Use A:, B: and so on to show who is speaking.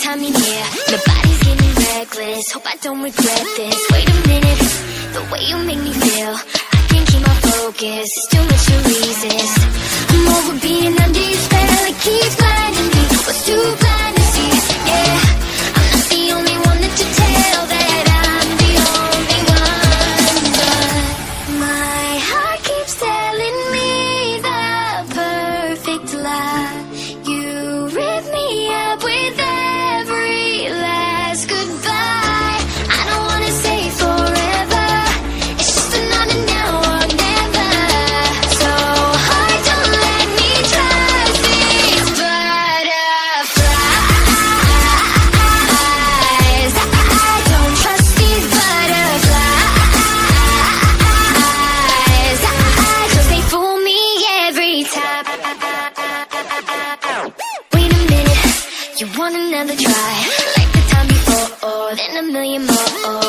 A: time you're near. Nobody's getting reckless, hope I don't regret this. Wait a minute, the way you make me feel, I can't keep my focus, it's too much to resist. I'm over being under your spell, it keeps blinding me, was too blind to see. Yeah, I'm not the only one that you tell that I'm the only one. But my heart keeps telling me the perfect lie. You rip me up with every last goodbye. I don't wanna say forever, it's just a not and now or never. So hard, don't let me trust these butterflies. I don't trust these butterflies, 'cause they fool me every time. Wait a minute, you want another try, like the time before, then a million more.